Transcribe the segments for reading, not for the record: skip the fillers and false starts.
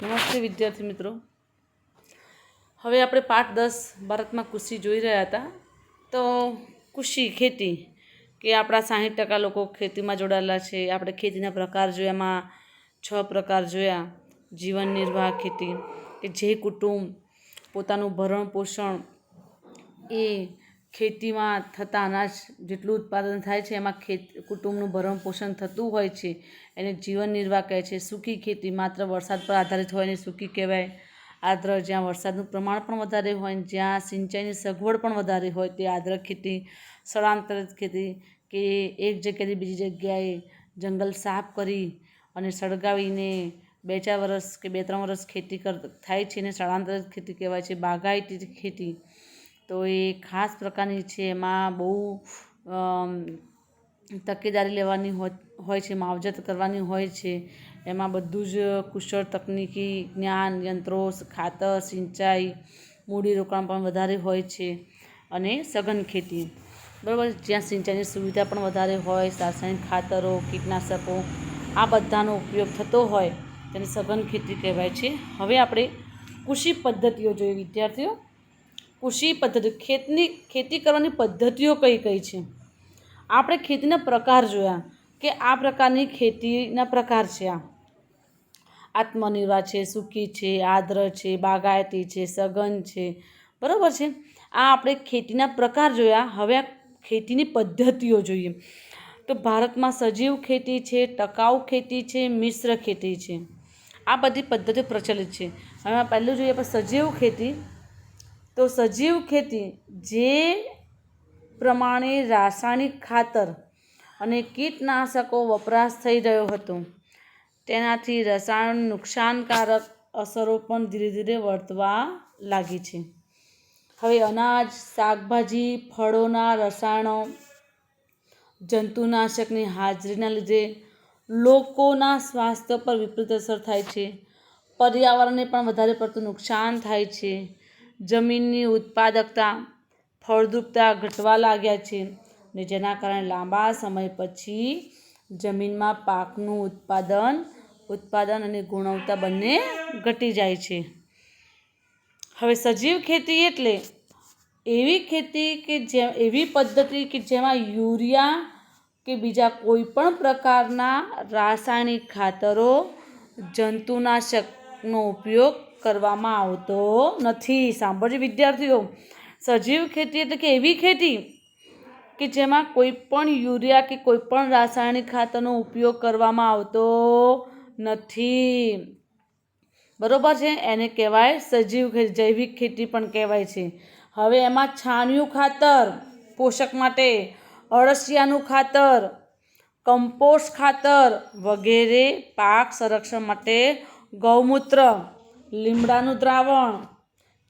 નમસ્તે વિદ્યાર્થી મિત્રો. હવે આપણે પાઠ 10 ભારતમાં કૃષિ જોઈ રહ્યા હતા. તો કૃષિ ખેતી કે આપણા 60% લોકો ખેતીમાં જોડાયેલા છે. આપણે ખેતીના પ્રકાર જોયા, એમાં 6 પ્રકાર જોયા. જીવન નિર્વાહ ખેતી કે જે કુટુંબ પોતાનું ભરણ પોષણ એ ખેતીમાં થતા અનાજ જેટલું ઉત્પાદન થાય છે એમાં કુટુંબનું ભરણ પોષણ થતું હોય છે એને જીવન નિર્વાહ કહે છે. સૂકી ખેતી માત્ર વરસાદ પર આધારિત હોય એને સૂકી કહેવાય. આદ્ર જ્યાં વરસાદનું પ્રમાણ પણ વધારે હોય, જ્યાં સિંચાઈની સગવડ પણ વધારે હોય તે આદ્ર ખેતી. સ્થળાંતરિત ખેતી કે એક જગ્યાએથી બીજી જગ્યાએ જંગલ સાફ કરી અને સળગાવીને 2-4 વર્ષ કે 2-3 વર્ષ ખેતી થાય છે એને સ્થળાંતરિત ખેતી કહેવાય છે. બાગાયતી ખેતી તો એ ખાસ પ્રકારની છે. એમાં બહુ તકેદારી લેવાની હોય છે, માવજત કરવાની હોય છે. એમાં બધું જ કુશળ તકનીકી જ્ઞાન, યંત્રો, ખાતર, સિંચાઈ, મૂડીરોકાણ પણ વધારે હોય છે. અને સઘન ખેતી બરાબર, જ્યાં સિંચાઈની સુવિધા પણ વધારે હોય, રાસાયણિક ખાતરો, કીટનાશકો આ બધાનો ઉપયોગ થતો હોય તેને સઘન ખેતી કહેવાય છે. હવે આપણે કૃષિ પદ્ધતિઓ જોઈએ વિદ્યાર્થીઓ. કૃષિ પદ્ધતિ ખેતી કરવાની પદ્ધતિઓ કઈ કઈ છે. આપણે ખેતીના પ્રકાર જોયા કે આ પ્રકારની ખેતીના પ્રકાર છે. આત્મનિર્ભર છે, સૂકી છે, આદ્ર છે, બાગાયતી છે, સઘન છે, બરાબર છે. આ આપણે ખેતીના પ્રકાર જોયા. હવે આ ખેતીની પદ્ધતિઓ જોઈએ. તો ભારતમાં સજીવ ખેતી છે, ટકાઉ ખેતી છે, મિશ્ર ખેતી છે. આ બધી પદ્ધતિઓ પ્રચલિત છે. હવે પહેલું જોઈએ આપણે સજીવ ખેતી. તો સજીવ ખેતી જે પ્રમાણે રાસાયણિક ખાતર અને કીટનાશકો વપરાશ થઈ રહ્યો હતો તેનાથી રસાયણ નુકસાનકારક અસરો પણ ધીરે ધીરે વર્તવા લાગી છે. હવે અનાજ, શાકભાજી, ફળોના રસાયણો, જંતુનાશકની હાજરીના લીધે લોકોના સ્વાસ્થ્ય પર વિપરીત અસર થાય છે. પર્યાવરણને પણ વધારે પડતું નુકસાન થાય છે. જમીનની ઉત્પાદકતા, ફળદ્રુપતા ઘટવા લાગ્યા છે ને જેના કારણે લાંબા સમય પછી જમીનમાં પાકનું ઉત્પાદન અને ગુણવત્તા બંને ઘટી જાય છે. હવે સજીવ ખેતી એટલે એવી ખેતી કે એવી પદ્ધતિ કે જેમાં યુરિયા કે બીજા કોઈ પણ પ્રકારના રાસાયણિક ખાતરો, જંતુનાશકનો ઉપયોગ કરવામાં આવતો નથી. સાંભળજો વિદ્યાર્થીઓ, સજીવ ખેતી એટલે કે એવી ખેતી કે જેમાં કોઈ પણ યુરિયા કે કોઈ પણ રાસાયણિક ખાતરનો ઉપયોગ કરવામાં આવતો નથી. બરોબર છે, એને કહેવાય સજીવ ખેતી. જૈવિક ખેતી પણ કહેવાય છે. હવે એમાં છાણિયું ખાતર પોષક માટે, અળસિયાનું ખાતર, કમ્પોસ્ટ ખાતર વગેરે, પાક સંરક્ષણ માટે ગૌમૂત્ર, લીમડાનું દ્રાવણ,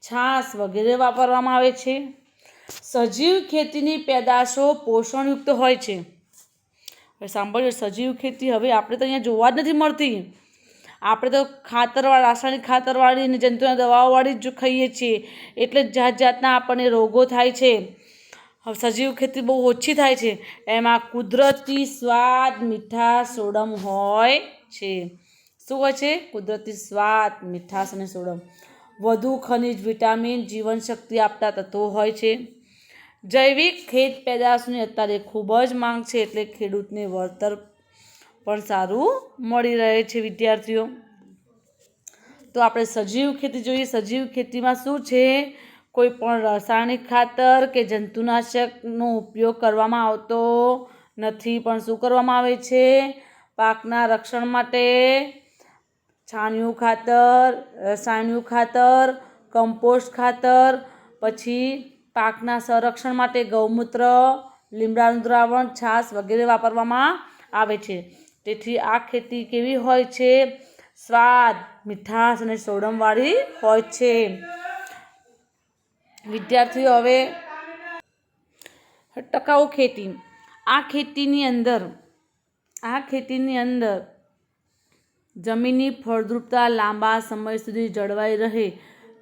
છાશ વગેરે વાપરવામાં આવે છે. સજીવ ખેતીની પેદાશો પોષણયુક્ત હોય છે. હવે સાંભળજો, સજીવ ખેતી હવે આપણે તો અહીંયા જોવા જ નથી મળતી. આપણે તો ખાતરવાળા, રાસાયણિક ખાતરવાળી અને જંતુના દવાઓવાળી જ ખાઈએ છીએ એટલે જાત જાતના આપણને રોગો થાય છે. હવે સજીવ ખેતી બહુ ઓછી થાય છે. એમાં કુદરતી સ્વાદ, મીઠાશ, સોડમ હોય છે. શું હોય છે? કુદરતી સ્વાદ, મીઠાશ અને સોડમ. વધુ ખનિજ, વિટામિન, જીવનશક્તિ આપતા તત્વો હોય છે. જૈવિક ખેત પેદાશની અત્યારે ખૂબ જ માંગ છે એટલે ખેડૂતને વળતર પણ સારું મળી રહે છે. વિદ્યાર્થીઓ, તો આપણે સજીવ ખેતી જોઈએ. સજીવ ખેતીમાં શું છે? કોઈ પણ રાસાયણિક ખાતર કે જંતુનાશકનો ઉપયોગ કરવામાં આવતો નથી. પણ શું કરવામાં આવે છે? પાકના રક્ષણ માટે છાણિયું ખાતર, રસાયણિક ખાતર, કમ્પોસ્ટ ખાતર, પછી પાકના સંરક્ષણ માટે ગૌમૂત્ર, લીમડાનું દ્રાવણ, છાશ વગેરે વાપરવામાં આવે છે. તેથી આ ખેતી કેવી હોય છે? સ્વાદ, મીઠાશ અને સોડમવાળી હોય છે. વિદ્યાર્થીઓ, હવે ટકાઉ ખેતી. આ ખેતીની અંદર જમીનની ફળદ્રુપતા લાંબા સમય સુધી જળવાઈ રહે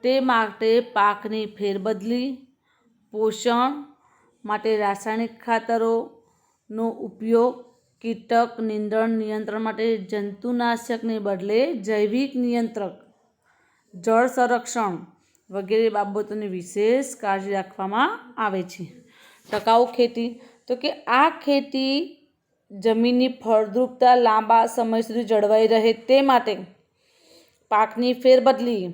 તે માટે પાકની ફેરબદલી, પોષણ માટે રાસાયણિક ખાતરોનો ઉપયોગ, કીટક નિયંત્રણ માટે જંતુનાશકને બદલે જૈવિક નિયંત્રક જળ સંરક્ષણ વગેરે બાબતોની વિશેષ કાળજી રાખવામાં આવે છે. ટકાઉ ખેતી તો કે આ ખેતી જમીનની ફળદ્રુપતા લાંબા સમય સુધી જળવાઈ રહે તે માટે પાકની ફેરબદલી,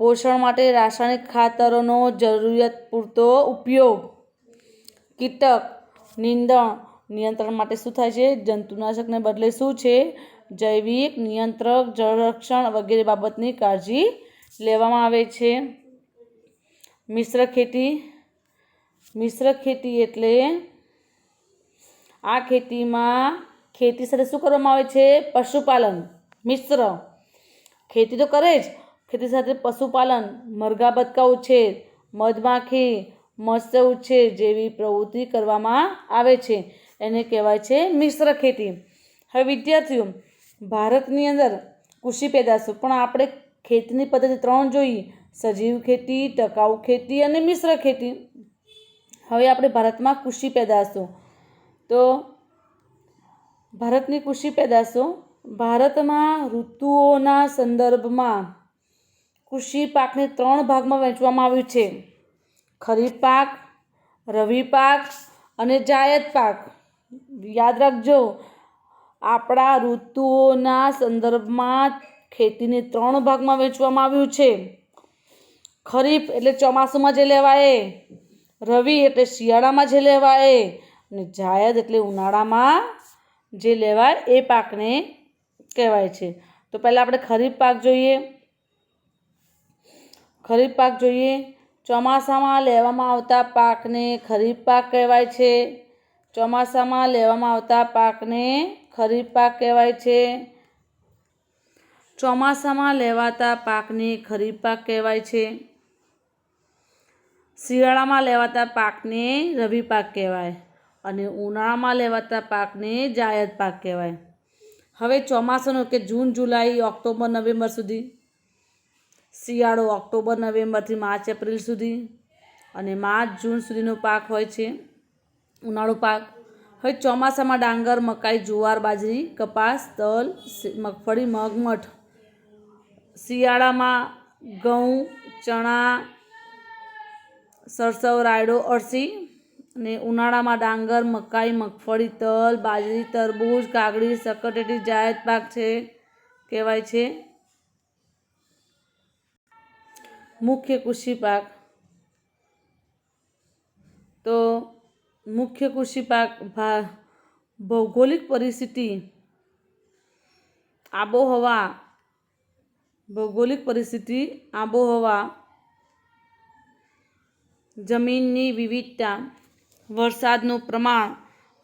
પોષણ માટે રાસાયણિક ખાતરોનો જરૂરિયાત પૂરતો ઉપયોગ, કીટક નિંદણ નિયંત્રણ માટે શું થાય છે? જંતુનાશકને બદલે શું છે? જૈવિક નિયંત્રક, જળરક્ષણ વગેરે બાબતની કાળજી લેવામાં આવે છે. મિશ્ર ખેતી. મિશ્ર ખેતી એટલે આ ખેતીમાં ખેતી સાથે શું કરવામાં આવે છે? પશુપાલન. મિશ્ર ખેતી તો કરે જ, ખેતી સાથે પશુપાલન, મરઘા બતકા ઉછેર, મધમાખી, મત્સ્ય ઉછેર જેવી પ્રવૃત્તિ કરવામાં આવે છે. એને કહેવાય છે મિશ્ર ખેતી. હવે વિદ્યાર્થીઓ, ભારતની અંદર કૃષિ પેદાશો, પણ આપણે ખેતીની પદ્ધતિ 3 જોઈ: સજીવ ખેતી, ટકાઉ ખેતી અને મિશ્ર ખેતી. હવે આપણે ભારતમાં કૃષિ પેદાશો. તો ભારતની કૃષિ પેદાશો, ભારતમાં ઋતુઓના સંદર્ભમાં કૃષિ પાકને 3 ભાગમાં વહેંચવામાં આવ્યું છે: ખરીફ પાક, રવિ પાક અને જાયદ પાક. યાદ રાખજો, આપણા ઋતુઓના સંદર્ભમાં ખેતીને 3 ભાગમાં વહેંચવામાં આવ્યું છે. ખરીફ એટલે ચોમાસુમાં જે લેવાય, રવિ એટલે શિયાળામાં જે લેવાય, અને જાયદ એટલે ઉનાળામાં જે લેવાય એ પાકને કહેવાય છે. તો પહેલાં આપણે ખરીફ પાક જોઈએ. ખરીફ પાક જોઈએ. ચોમાસામાં લેવામાં આવતા પાકને ખરીફ પાક કહેવાય છે. ચોમાસામાં લેવામાં આવતા પાકને ખરીફ પાક કહેવાય છે. ચોમાસામાં લેવાતા પાકને ખરીફ પાક કહેવાય છે. શિયાળામાં લેવાતા પાકને રવિ પાક કહેવાય અને ઉનાળામાં લેવાતા પાકને જાયદ પાક કહેવાય. હવે ચોમાસાનો કે જૂન, જુલાઈ, ઓક્ટોબર, નવેમ્બર સુધી, શિયાળો ઓક્ટોબર, નવેમ્બરથી માર્ચ, એપ્રિલ સુધી, અને માર્ચ, જૂન સુધીનો પાક હોય છે ઉનાળુ પાક. હવે ચોમાસામાં ડાંગર, મકાઈ, જુવાર, બાજરી, કપાસ, તલ, મગફળી, મગ, મઠ. શિયાળામાં ઘઉં, ચણા, સરસવ, રાયડો, અળસી, અને ઉનાળામાં ડાંગર, મકાઈ, મગફળી, તલ, બાજરી, તરબૂચ, કાકડી, શક્કરટેટી જાયદ પાક છે કહેવાય છે. મુખ્ય કૃષિ પાક. તો મુખ્ય કૃષિ પાક ભૌગોલિક પરિસ્થિતિ, આબોહવા, ભૌગોલિક પરિસ્થિતિ, આબોહવા, જમીનની વિવિધતા, વરસાદનું પ્રમાણ,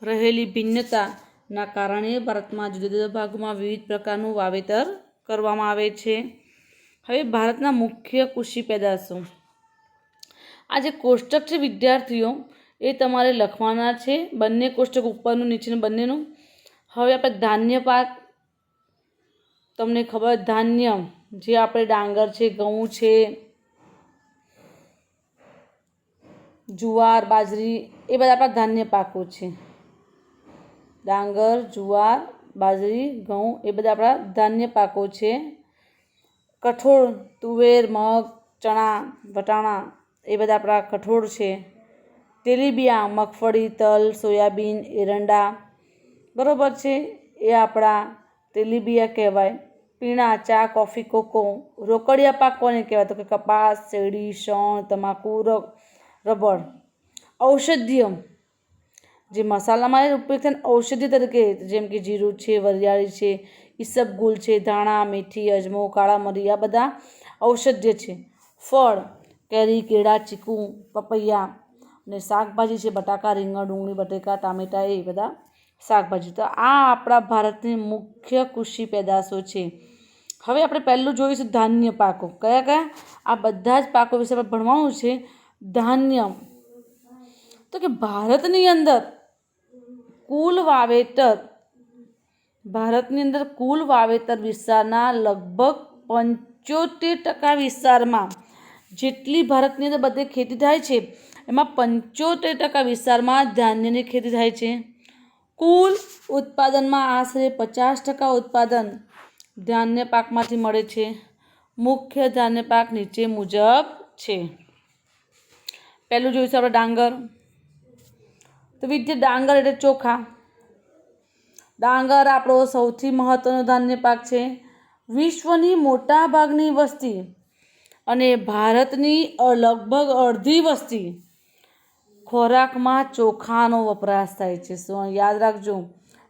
રહેલી ભિન્નતાના કારણે ભારતમાં જુદા જુદા ભાગોમાં વિવિધ પ્રકારનું વાવેતર કરવામાં આવે છે. હવે ભારતના મુખ્ય કૃષિ પેદાશો. આ જે કોષ્ટક છે વિદ્યાર્થીઓ, એ તમારે લખવાના છે, બંને કોષ્ટક, ઉપરનું નીચેનું બંનેનું. હવે આપણે ધાન્ય પાક, તમને ખબર, ધાન્ય જે આપણે ડાંગર છે, ઘઉં છે, જુવાર, બાજરી, એ બધા આપણા ધાન્ય પાકો છે. ડાંગર, જુવાર, બાજરી, ઘઉં એ બધા આપણા ધાન્ય પાકો છે. કઠોળ, તુવેર, મગ, ચણા, વટાણા એ બધા આપણા કઠોળ છે. તેલીબિયાં, મગફળી, તલ, સોયાબીન, એરંડા, બરાબર છે, એ આપણા તેલીબિયાં કહેવાય. પીણાં, ચા, કોફી, કોકો. રોકડિયા પાક કોને કહેવાય? તો કે કપાસ, શેરડી, શણ, તમાકુ, રબર. ઔષધીય, જે મસાલામાં ઉપયોગ થાય ઔષધિ તરીકે, જેમ કે જીરું છે, વરિયાળી છે, ઈસબગુલ છે, ધાણા, મેથી, અજમો, કાળા મરી, આ બધા ઔષધ્ય છે. ફળ, કેરી, કેળા, ચીકુ, પપૈયા. અને શાકભાજી છે, બટાકા, રીંગણ, ડુંગળી, બટેકા, ટામેટાં, એ બધા શાકભાજી. તો આ આપણા ભારતની મુખ્ય કૃષિ પેદાશો છે. હવે આપણે પહેલું જોઈશું ધાન્ય પાકો. કયા કયા? આ બધા જ પાકો વિશે આપણે ભણવાનું છે. ધાન્ય, તો કે ભારતની અંદર કુલ વાવેતર વિસ્તારના લગભગ 75% વિસ્તારમાં, જેટલી ભારતની અંદર બધે ખેતી થાય છે એમાં 75% વિસ્તારમાં ધાન્યની ખેતી થાય છે. કુલ ઉત્પાદનમાં આશરે 50% ઉત્પાદન ધાન્ય પાકમાંથી મળે છે. મુખ્ય ધાન્ય પાક નીચે મુજબ છે. પહેલું જોઈશું આપણે ડાંગર. તો વિદ્યાર્થી ડાંગર એટલે ચોખા. ડાંગર આપણો સૌથી મહત્વનો ધાન્ય પાક છે. વિશ્વની મોટા ભાગની વસ્તી અને ભારતની લગભગ અડધી વસ્તી ખોરાકમાં ચોખાનો વપરાશ થાય છે. શું યાદ રાખજો,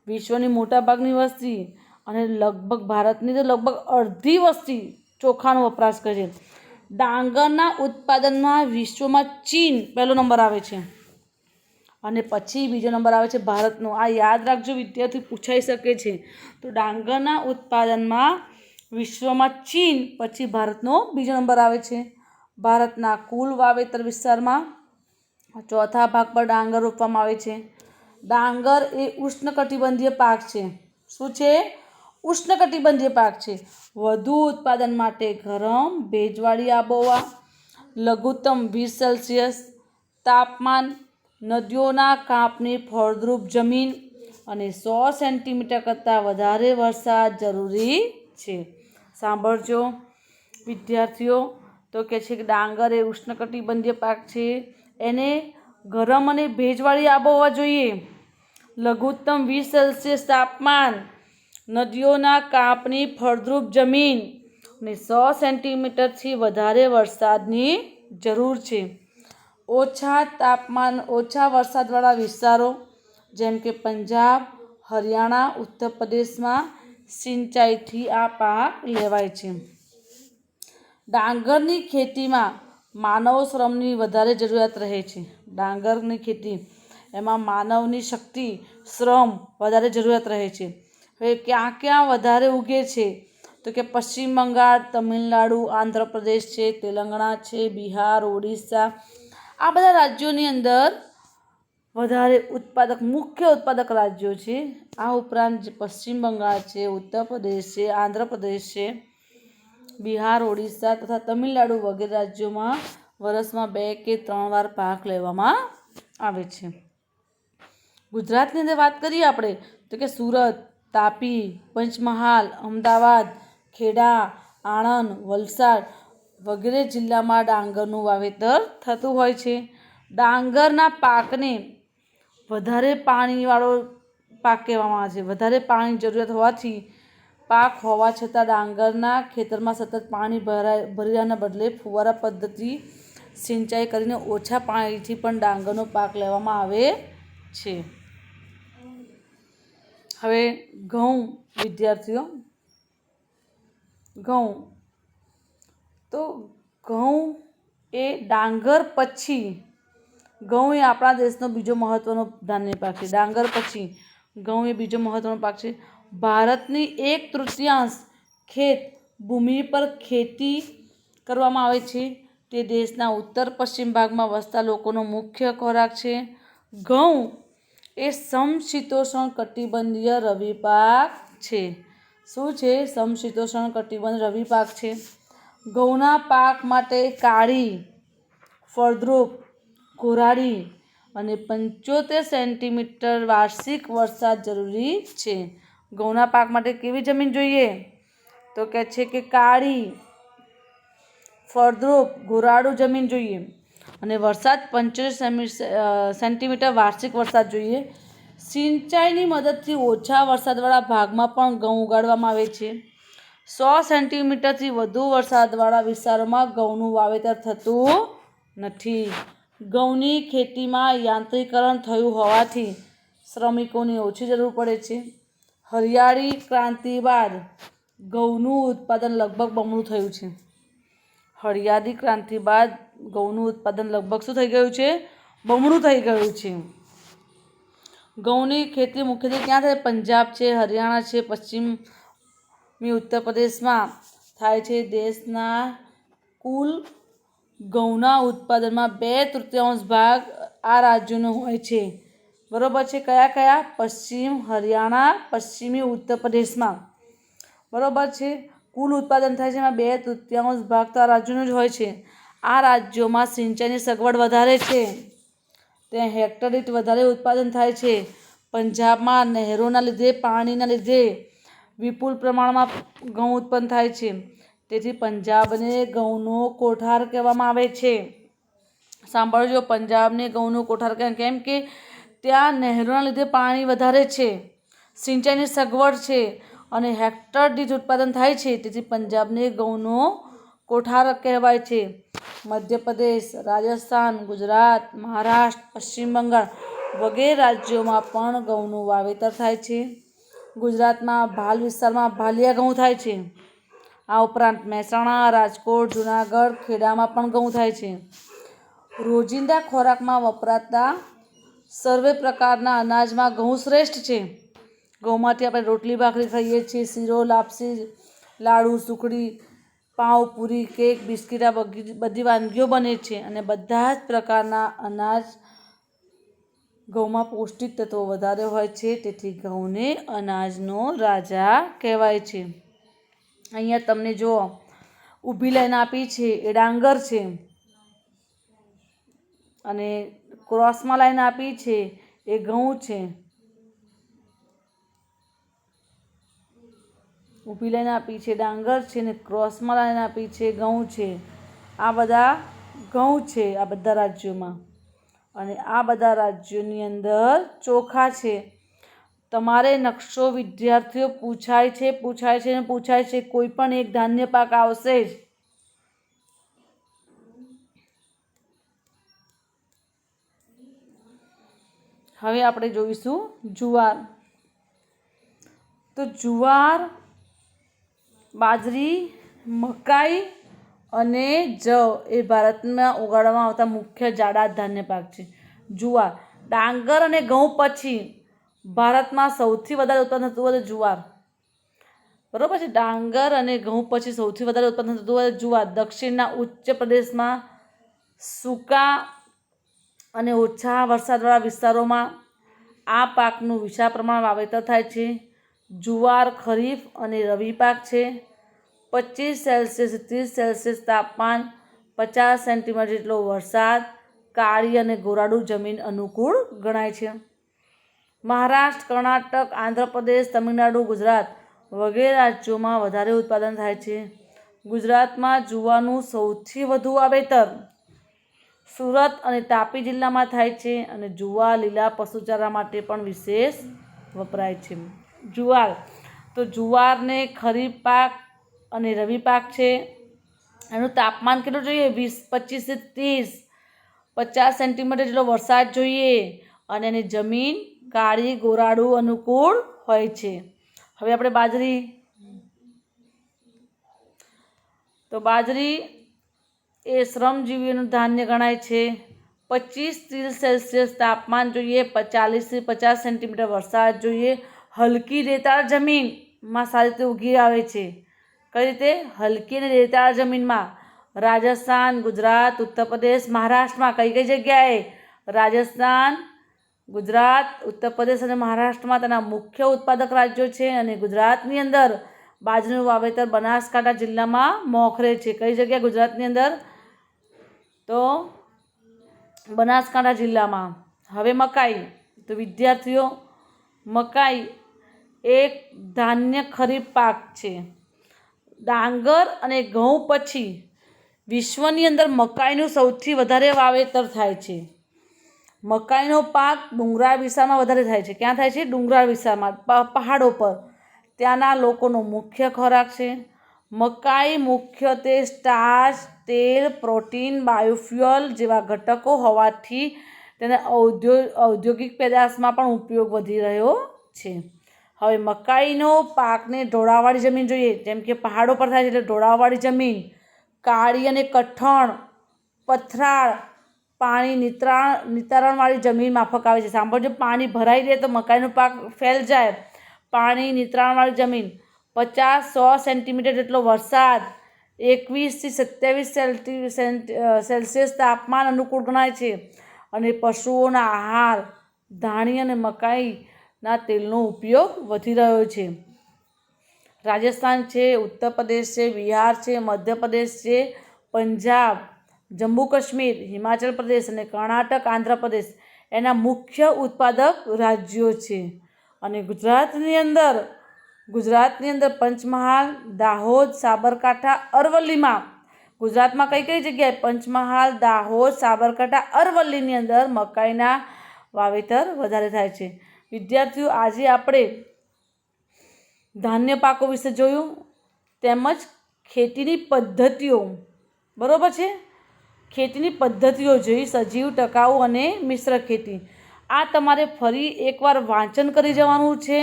વિશ્વની મોટા ભાગની વસ્તી અને લગભગ ભારતની તો લગભગ અડધી વસ્તી ચોખાનો વપરાશ કરે છે. ડાંગરના ઉત્પાદનમાં વિશ્વમાં ચીન પહેલો નંબર આવે છે અને પછી બીજો નંબર આવે છે ભારતનો. આ યાદ રાખજો વિદ્યાર્થી, પૂછાઈ શકે છે. તો ડાંગરના ઉત્પાદનમાં વિશ્વમાં ચીન પછી ભારતનો બીજો નંબર આવે છે. ભારતના કુલ વાવેતર વિસ્તારમાં ચોથા ભાગ પર ડાંગર રોપવામાં આવે છે. ડાંગર એ ઉષ્ણકટિબંધીય પાક છે. શું છે? ઉષ્ણકટિબંધીય પાક છે. વધુ ઉત્પાદન માટે ગરમ ભેજવાળી આબોહવા, લઘુત્તમ 20 સેલ્સિયસ તાપમાન, નદીઓના કાંપની ફળદ્રુપ જમીન અને 100 સેન્ટીમીટર કરતાં વધારે વરસાદ જરૂરી છે. સાંભળજો વિદ્યાર્થીઓ, તો કહે છે કે ડાંગર એ ઉષ્ણકટિબંધીય પાક છે. એને ગરમ અને ભેજવાળી આબોહવા જોઈએ, લઘુત્તમ 20 સેલ્સિયસ તાપમાન, નદીઓના કાંપની ફળદ્રુપ જમીન અને 100 સેન્ટીમીટરથી વધારે વરસાદની જરૂર છે. ઓછા તાપમાન, ઓછા વરસાદવાળા વિસ્તારો જેમ કે પંજાબ, હરિયાણા, ઉત્તર પ્રદેશમાં સિંચાઈથી આ પાક લેવાય છે. ડાંગરની ખેતીમાં માનવ શ્રમની વધારે જરૂરિયાત રહે છે. ડાંગરની ખેતી એમાં માનવની શક્તિ, શ્રમ વધારે જરૂરિયાત રહે છે. હવે ક્યાં ક્યાં વધારે ઉગે છે? તો કે પશ્ચિમ બંગાળ, તમિલનાડુ, આંધ્રપ્રદેશ છે, તેલંગાણા છે, બિહાર, ઓડિશા, આ બધા રાજ્યોની અંદર વધારે ઉત્પાદક, મુખ્ય ઉત્પાદક રાજ્યો છે. આ ઉપરાંત પશ્ચિમ બંગાળ છે, ઉત્તર પ્રદેશ છે, આંધ્રપ્રદેશ છે, બિહાર, ઓડિશા તથા તમિલનાડુ વગેરે રાજ્યોમાં વર્ષમાં 2 કે 3 વાર પાક લેવામાં આવે છે. ગુજરાતની અંદર વાત કરીએ આપણે તો કે સુરત, તાપી, પંચમહાલ, અમદાવાદ, ખેડા, આણંદ, વલસાડ વગેરે જિલ્લામાં ડાંગરનું વાવેતર થતું હોય છે. ડાંગરના પાકને વધારે પાણીવાળો પાક કહેવામાં આવે છે. વધારે પાણીની જરૂરિયાત હોવાથી પાક હોવા છતાં ડાંગરના ખેતરમાં સતત પાણી ભર્યાના બદલે ફુવારા પદ્ધતિ સિંચાઈ કરીને ઓછા પાણીથી પણ ડાંગરનો પાક લેવામાં આવે છે. હવે ઘઉં વિદ્યાર્થીઓ, ઘઉં, તો ઘઉં એ ડાંગર પછી, ઘઉં એ આપણા દેશનો બીજો મહત્ત્વનો ધાન્ય પાક છે. ડાંગર પછી ઘઉં એ બીજો મહત્ત્વનો પાક છે. ભારતની 1/3 ખેત ભૂમિ પર ખેતી કરવામાં આવે છે. તે દેશના ઉત્તર પશ્ચિમ ભાગમાં વસતા લોકોનો મુખ્ય ખોરાક છે. ઘઉં એ સમશીતોષ્ણ કટિબંધીય રવિ પાક છે. શું છે? સમશીતોષ્ણ કટિબંધ રવિ પાક છે. ઘઉંના પાક માટે કાળી, ફળદ્રુપ, કોરાડી અને 75 સેન્ટીમીટર વાર્ષિક વરસાદ જરૂરી છે. ઘઉંના પાક માટે કેવી જમીન જોઈએ? તો કહે છે કે કાળી, ફળદ્રુપ, ગોરાડુ જમીન જોઈએ અને વરસાદ 75 સેન્ટીમીટર વાર્ષિક વરસાદ જોઈએ. સિંચાઈની મદદથી ઓછા વરસાદવાળા ભાગમાં પણ ઘઉં ઉગાડવામાં આવે છે. 100 સેન્ટીમીટરથી વધુ વરસાદવાળા વિસ્તારોમાં ઘઉંનું વાવેતર થતું નથી. ઘઉંની ખેતીમાં યાંત્રિકરણ થયું હોવાથી શ્રમિકોની ઓછી જરૂર પડે છે. હરિયાળી ક્રાંતિ બાદ ઘઉંનું ઉત્પાદન લગભગ બમણું થયું છે. હરિયાળી ક્રાંતિ બાદ ઘઉંનું ઉત્પાદન લગભગ શું થઈ ગયું છે? બમણું થઈ ગયું છે. ઘઉંની ખેતી મુખ્યત્વે ક્યાં થાય? પંજાબ છે, હરિયાણા છે, પશ્ચિમી ઉત્તર પ્રદેશમાં થાય છે. દેશના કુલ ઘઉંના ઉત્પાદનમાં 2/3 ભાગ આ રાજ્યોનો હોય છે. બરાબર છે? કયા કયા? પશ્ચિમ, હરિયાણા, પશ્ચિમી ઉત્તર પ્રદેશમાં. બરાબર છે? કુલ ઉત્પાદન થાય છે એમાં 2/3 ભાગ તો આ રાજ્યોનો જ હોય છે. આ રાજ્યોમાં સિંચાઈની સગવડ વધારે છે. ત્યાં હેક્ટર દીઠ વધારે ઉત્પાદન થાય છે. પંજાબમાં નહેરોના લીધે, પાણીના લીધે વિપુલ પ્રમાણમાં ઘઉં ઉત્પન્ન થાય છે. તેથી પંજાબને ઘઉંનો કોઠાર કહેવામાં આવે છે. સાંભળજો, પંજાબને ઘઉંનો કોઠાર કેમ કે ત્યાં નહેરોના લીધે પાણી વધારે છે, સિંચાઈની સગવડ છે અને હેક્ટર દીઠ ઉત્પાદન થાય છે, તેથી પંજાબને ઘઉંનો કોઠાર કહેવાય છે. મધ્યપ્રદેશ, રાજસ્થાન, ગુજરાત, મહારાષ્ટ્ર, પશ્ચિમ બંગાળ વગેરે રાજ્યોમાં પણ ઘઉંનું વાવેતર થાય છે. ગુજરાતમાં ભાલ વિસ્તારમાં ભાલિયા ઘઉં થાય છે. આ ઉપરાંત મહેસાણા, રાજકોટ, જૂનાગઢ, ખેડામાં પણ ઘઉં થાય છે. રોજિંદા ખોરાકમાં વપરાતા સર્વે પ્રકારના અનાજમાં ઘઉં શ્રેષ્ઠ છે. ઘઉંમાંથી આપણે રોટલી ભાખરી ખાઈએ છીએ, શીરો, લાપસી, લાડુ, સુખડી, પાઉં, પૂરી, કેક, બિસ્કિટ આ બધી વાનગીઓ બને છે અને બધા જ પ્રકારના અનાજ ઘઉંમાં પૌષ્ટિક તત્વો વધારે હોય છે, તેથી ઘઉંને અનાજનો રાજા કહેવાય છે. અહીંયા તમને જો ઊભી લાઈન આપી છે એ ડાંગર છે અને ક્રોસમાં લાઈન આપી છે એ ઘઉં છે. ઊભી લાઈન આપી છે ડાંગર છે ને ક્રોસમાં લાઈન આપી છે ઘઉં છે. આ બધા ઘઉં છે આ બધા રાજ્યોમાં અને આ બધા રાજ્યોની અંદર ચોખા છે. તમારે નકશો વિદ્યાર્થીઓ પૂછાય છે કોઈ પણ એક ધાન્ય પાક આવશે જ. હવે આપણે જોઈશું જુવાર. તો જુવાર, બાજરી, મકાઈ અને જવ એ ભારતમાં ઉગાડવામાં આવતા મુખ્ય જાડા ધાન્ય પાક છે. જુવાર, ડાંગર અને ઘઉં પછી ભારતમાં સૌથી વધારે ઉત્પાદન થતું હોય જુવાર. બરાબર છે, ડાંગર અને ઘઉં પછી સૌથી વધારે ઉત્પાદન થતું હોય જુવાર. દક્ષિણના ઉચ્ચ પ્રદેશમાં સૂકા અને ઓછા વરસાદવાળા વિસ્તારોમાં આ પાકનું વિશાળ પ્રમાણમાં વાવેતર થાય છે. જુવાર ખરીફ અને રવિ પાક છે. 25°C 30°C તાપમાન, 50 સેન્ટીમીટર જેટલો વરસાદ, કાળી અને ગોરાડુ જમીન અનુકૂળ ગણાય છે. મહારાષ્ટ્ર, કર્ણાટક, આંધ્રપ્રદેશ, તમિલનાડુ, ગુજરાત વગેરે રાજ્યોમાં વધારે ઉત્પાદન થાય છે. ગુજરાતમાં જુવારનું સૌથી વધુ વાવેતર સુરત અને તાપી જિલ્લામાં થાય છે અને જુવાર લીલા પશુચારા માટે પણ વિશેષ વપરાય છે. જુવાર, તો જુવારને ખરીફ પાક અને રવિ પાક છે. એનું તાપમાન કેટલું જોઈએ? 25 થી 30, 50 સેન્ટીમીટર જેટલો વરસાદ જોઈએ અને એની જમીન કાળી ગોરાડુ અનુકૂળ હોય છે. હવે આપણે બાજરી. તો બાજરી એ શ્રમજીવીઓનું ધાન્ય ગણાય છે. 25-30°C તાપમાન જોઈએ, 40 થી 50 સેન્ટીમીટર વરસાદ જોઈએ, હલકી રેતાળ જમીનમાં સારી રીતે ઉગી આવે છે. કઈ રીતે? હલકી અને રેતાળ જમીનમાં. રાજસ્થાન, ગુજરાત, ઉત્તર પ્રદેશ, મહારાષ્ટ્રમાં કઈ જગ્યાએ? રાજસ્થાન, ગુજરાત, ઉત્તર પ્રદેશ અને મહારાષ્ટ્રમાં તેના મુખ્ય ઉત્પાદક રાજ્યો છે અને ગુજરાતની અંદર બાજરીનું વાવેતર બનાસકાંઠા જિલ્લામાં મોખરે છે. કઈ જગ્યાએ ગુજરાતની અંદર? તો બનાસકાંઠા જિલ્લામાં. હવે મકાઈ. તો વિદ્યાર્થીઓ, મકાઈ એક ધાન્ય ખરીફ પાક છે. ડાંગર અને ઘઉં પછી વિશ્વની અંદર મકાઈનું સૌથી વધારે વાવેતર થાય છે. મકાઈનો પાક ડુંગરાળ વિસ્તારમાં વધારે થાય છે. ક્યાં થાય છે? ડુંગરાળ વિસ્તારમાં, પહાડો પર. ત્યાંના લોકોનો મુખ્ય ખોરાક છે. મકાઈ મુખ્યત્વે સ્ટાર્ચ, તેલ, પ્રોટીન, બાયોફ્યુઅલ જેવા ઘટકો હોવાથી તેને ઔદ્યોગિક પેદાશમાં પણ ઉપયોગ વધી રહ્યો છે. હવે મકાઈનો પાકને ઢોળાવવાળી જમીન જોઈએ, જેમ કે પહાડો પર થાય છે એટલે ઢોળાવવાળી જમીન, કાળી અને કઠણ, પથરાળ, પાણી નિતારણવાળી જમીન માફક આવે છે. સાંભળજો, પાણી ભરાઈ જાય તો મકાઈનો પાક ફેલ જાય. પાણી નિતારણવાળી જમીન, 50-100 સેન્ટીમીટર જેટલો વરસાદ, 21 થી 27°C તાપમાન અનુકૂળ ગણાય છે અને પશુઓના આહાર, ધાણી અને મકાઈના તેલનો ઉપયોગ વધી રહ્યો છે. રાજસ્થાન છે, ઉત્તર પ્રદેશ છે, બિહાર છે, મધ્યપ્રદેશ છે, પંજાબ, જમ્મુ કાશ્મીર, હિમાચલ પ્રદેશ અને કર્ણાટક, આંધ્રપ્રદેશ એના મુખ્ય ઉત્પાદક રાજ્યો છે. અને ગુજરાતની અંદર ગુજરાતની અંદર પંચમહાલ, દાહોદ, સાબરકાંઠા, અરવલ્લીમાં ગુજરાતમાં કઈ કઈ જગ્યાએ પંચમહાલ, દાહોદ, સાબરકાંઠા, અરવલ્લીની અંદર મકાઈના વાવેતર વધારે થાય છે. વિદ્યાર્થીઓ, આજે આપણે ધાન્ય પાકો વિશે જોયું, તેમજ ખેતીની પદ્ધતિઓ, બરાબર છે, ખેતીની પદ્ધતિઓ જોઈ, સજીવ, ટકાઉ અને મિશ્ર ખેતી. આ તમારે ફરી એકવાર વાંચન કરી જવાનું છે.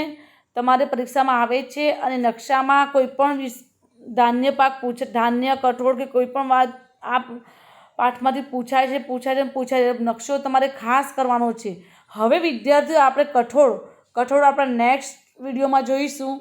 તમારે પરીક્ષામાં આવે છે અને નકશામાં કોઈ પણ ધાન્ય પાક ધાન્ય, કઠોળ કે કોઈ પણ વાત આ પાઠમાંથી પૂછાય છે. નકશો તમારે ખાસ કરવાનો છે. હવે વિદ્યાર્થીઓ, આપણે કઠોળ આપણે નેક્સ્ટ વિડીયોમાં જોઈશું.